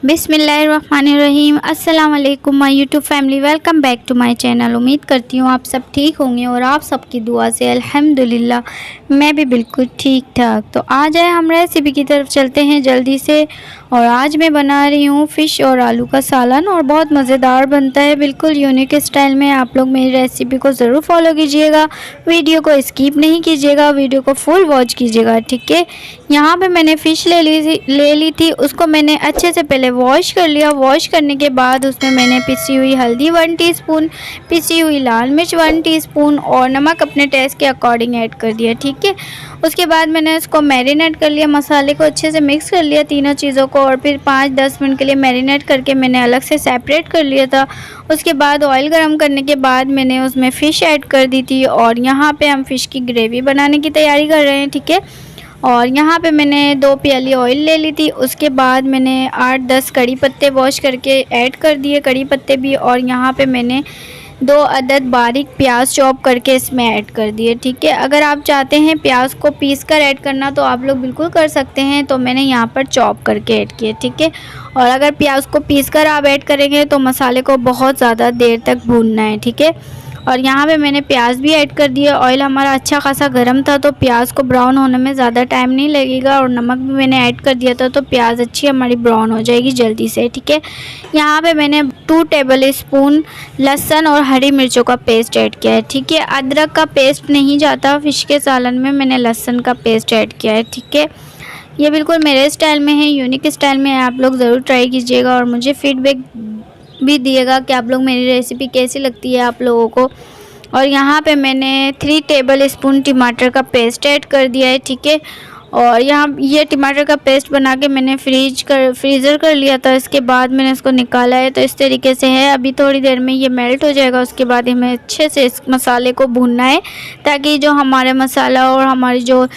बिस्मिल्लाहिर्रहमानिर्रहीम। अस्सलाम वालेकुम my YouTube family, welcome back to my channel. उम्मीद करती हूँ आप सब ठीक होंगे और आप सबकी दुआ से अल्हम्दुलिल्लाह मैं भी बिल्कुल ठीक ठाक। तो आ जाए हम रेसिपी की तरफ चलते हैं जल्दी से। और आज मैं बना रही हूँ फ़िश और आलू का सालन और बहुत मज़ेदार बनता है, बिल्कुल यूनिक स्टाइल में। आप लोग मेरी रेसिपी को ज़रूर फॉलो कीजिएगा, वीडियो को स्किप नहीं कीजिएगा, वीडियो को फुल वॉच कीजिएगा, ठीक है। यहाँ पे मैंने फ़िश ले ली थी, उसको मैंने अच्छे से पहले वॉश कर लिया। वॉश करने के बाद उसमें मैंने पिसी हुई हल्दी 1 टीस्पून, पिसी हुई लाल मिर्च 1 टीस्पून और नमक अपने टेस्ट के अकॉर्डिंग ऐड कर दिया, ठीक है। उसके बाद मैंने उसको मैरिनेट कर लिया, मसाले को अच्छे से मिक्स कर लिया तीनों चीज़ों को, और फिर 5-10 मिनट के लिए मैरिनेट करके मैंने अलग से सेपरेट कर लिया था। उसके बाद ऑयल गरम करने के बाद मैंने उसमें फ़िश ऐड कर दी थी और यहाँ पे हम फ़िश की ग्रेवी बनाने की तैयारी कर रहे हैं, ठीक है। और यहाँ पे मैंने 2 प्याली ऑयल ले ली थी। उसके बाद मैंने 8-10 कड़ी पत्ते वॉश करके ऐड कर दिए, कड़ी पत्ते भी। और यहाँ पे मैंने 2 अदद बारीक प्याज चॉप करके इसमें ऐड कर दिए, ठीक है। अगर आप चाहते हैं प्याज को पीस कर ऐड करना तो आप लोग बिल्कुल कर सकते हैं, तो मैंने यहाँ पर चॉप करके ऐड किए, ठीक है। और अगर प्याज को पीस कर आप ऐड करेंगे तो मसाले को बहुत ज़्यादा देर तक भूनना है, ठीक है। और यहाँ पे मैंने प्याज भी ऐड कर दिया। ऑयल हमारा अच्छा खासा गर्म था तो प्याज को ब्राउन होने में ज़्यादा टाइम नहीं लगेगा, और नमक भी मैंने ऐड कर दिया था तो प्याज अच्छी हमारी ब्राउन हो जाएगी जल्दी से, ठीक है। यहाँ पे मैंने 2 टेबल स्पून लहसुन और हरी मिर्चों का पेस्ट ऐड किया है, ठीक है। अदरक का पेस्ट नहीं जाता फ़िश के सालन में, मैंने लहसुन का पेस्ट ऐड किया है, ठीक है। ये बिल्कुल मेरे स्टाइल में है, यूनिक स्टाइल में है, आप लोग ज़रूर ट्राई कीजिएगा और मुझे फ़ीडबैक भी दिएगा कि आप लोग मेरी रेसिपी कैसी लगती है आप लोगों को। और यहाँ पे मैंने 3 टेबल स्पून टमाटर का पेस्ट ऐड कर दिया है, ठीक है। और यहाँ ये टमाटर का पेस्ट बना के मैंने फ्रीज़र कर लिया था। इसके बाद मैंने इसको निकाला है, तो इस तरीके से है। अभी थोड़ी देर में ये मेल्ट हो जाएगा। उसके बाद हमें अच्छे से इस मसाले को भूनना है ताकि जो हमारे मसाला और हमारी जो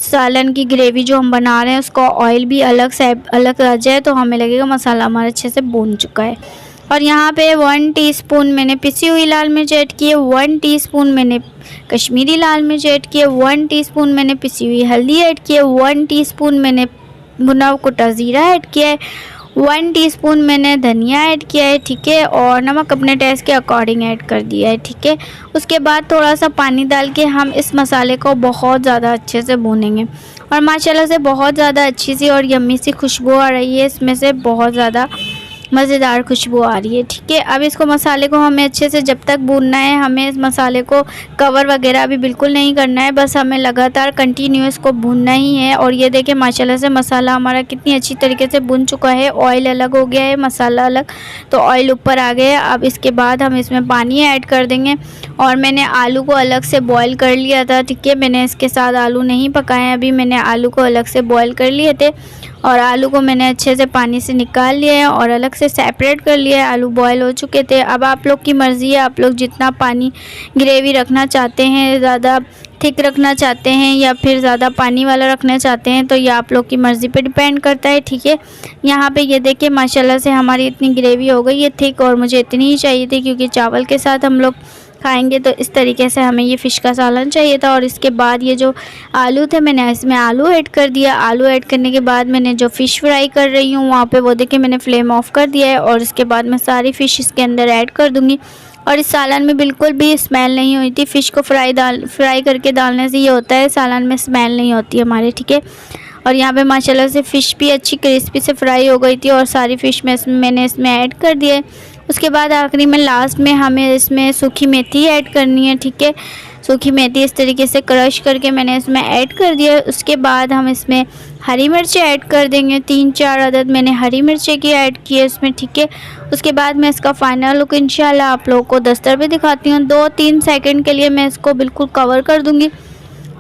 सालन की ग्रेवी जो हम बना रहे हैं उसका ऑयल भी अलग आ जाए, तो हमें लगेगा मसाला हमारा अच्छे से भून चुका है। और यहाँ पे 1 टीस्पून मैंने पिसी हुई लाल मिर्च ऐड की है, 1 टीस्पून मैंने कश्मीरी लाल मिर्च ऐड की है, 1 टीस्पून मैंने पिसी हुई हल्दी ऐड की है, 1 टीस्पून मैंने भुना कुटा ज़ीरा ऐड किया है, 1 टीस्पून मैंने धनिया ऐड किया है, ठीक है। और नमक अपने टेस्ट के अकॉर्डिंग ऐड कर दिया है, ठीक है। उसके बाद थोड़ा सा पानी डाल के हम इस मसाले को बहुत ज़्यादा अच्छे से भूनेंगे। और माशाल्लाह से बहुत ज़्यादा अच्छी सी और यम्मी सी खुशबू आ रही है, इसमें से बहुत ज़्यादा मज़ेदार खुशबू आ रही है, ठीक है। अब इसको मसाले को हमें अच्छे से जब तक भूनना है, हमें इस मसाले को कवर वगैरह अभी बिल्कुल नहीं करना है, बस हमें लगातार कंटिन्यूअस को भूनना ही है। और ये देखिए माशाल्लाह से मसाला हमारा कितनी अच्छी तरीके से भुन चुका है, ऑयल अलग हो गया है, मसाला अलग, तो ऑयल ऊपर आ गया है। अब इसके बाद हम इसमें पानी ऐड कर देंगे। और मैंने आलू को अलग से बॉयल कर लिया था, ठीक है। मैंने इसके साथ आलू नहीं पकाए, अभी मैंने आलू को अलग से बॉयल कर लिए थे और आलू को मैंने अच्छे से पानी से निकाल लिया है और अलग से सेपरेट कर लिया है। आलू बॉयल हो चुके थे। अब आप लोग की मर्ज़ी है, आप लोग जितना पानी ग्रेवी रखना चाहते हैं, ज़्यादा थिक रखना चाहते हैं या फिर ज़्यादा पानी वाला रखना चाहते हैं, तो ये आप लोग की मर्ज़ी पे डिपेंड करता है, ठीक है। यहाँ पे ये देखिए माशाल्लाह से हमारी इतनी ग्रेवी हो गई है थिक, और मुझे इतनी ही चाहिए थी क्योंकि चावल के साथ हम लोग खाएंगे, तो इस तरीके से हमें ये फ़िश का सालन चाहिए था। और इसके बाद ये जो आलू थे मैंने इसमें आलू ऐड कर दिया। आलू ऐड करने के बाद मैंने जो फ़िश फ्राई कर रही हूँ वहाँ पे वो देखिए मैंने फ्लेम ऑफ कर दिया है। और इसके बाद मैं सारी फ़िश इसके अंदर ऐड कर दूँगी। और इस सालन में बिल्कुल भी स्मेल नहीं हुई थी। फ़िश को फ्राई करके डालने से ये होता है सालन में स्मेल नहीं होती हमारे, ठीक है। और यहाँ पे माशाल्लाह से फ़िश भी अच्छी क्रिस्पी से फ्राई हो गई थी और सारी फ़िश मैंने इसमें ऐड कर दिए। उसके बाद आखिरी में लास्ट में हमें इसमें सूखी मेथी ऐड करनी है, ठीक है। सूखी मेथी इस तरीके से क्रश करके मैंने इसमें ऐड कर दिया। उसके बाद हम इसमें हरी मिर्चें ऐड कर देंगे, 3-4 अदद मैंने हरी मिर्चें की ऐड की है इसमें, ठीक है। उसके बाद मैं इसका फ़ाइनल लुक इंशाल्लाह आप लोगों को दस्तर पे दिखाती हूँ। 2-3 सेकंड के लिए मैं इसको बिल्कुल कवर कर दूँगी,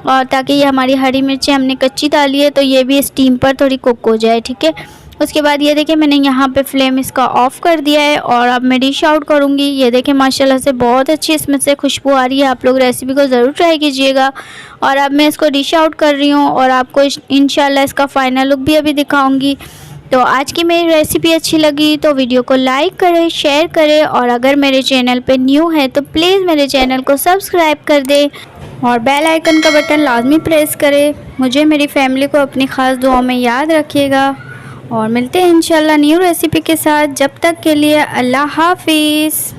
और ताकि ये हमारी हरी मिर्चें हमने कच्ची डाली है तो ये भी स्टीम पर थोड़ी कुक हो जाए, ठीक है। उसके बाद ये देखिए मैंने यहाँ पे फ्लेम इसका ऑफ़ कर दिया है और अब मैं डिश आउट करूँगी। ये देखिए माशाल्लाह से बहुत अच्छी इसमें से खुशबू आ रही है, आप लोग रेसिपी को ज़रूर ट्राई कीजिएगा। और अब मैं इसको डिश आउट कर रही हूँ और आपको इंशाल्लाह इसका फ़ाइनल लुक भी अभी दिखाऊँगी। तो आज की मेरी रेसिपी अच्छी लगी तो वीडियो को लाइक करें, शेयर करें, और अगर मेरे चैनल पे न्यू है तो प्लीज़ मेरे चैनल को सब्सक्राइब कर दें और बेल आइकन का बटन लाजमी प्रेस करें। मुझे मेरी फैमिली को अपनी ख़ास दुआओं में याद रखिएगा। और मिलते हैं इंशाल्लाह न्यू रेसिपी के साथ। जब तक के लिए अल्लाह हाफिज़।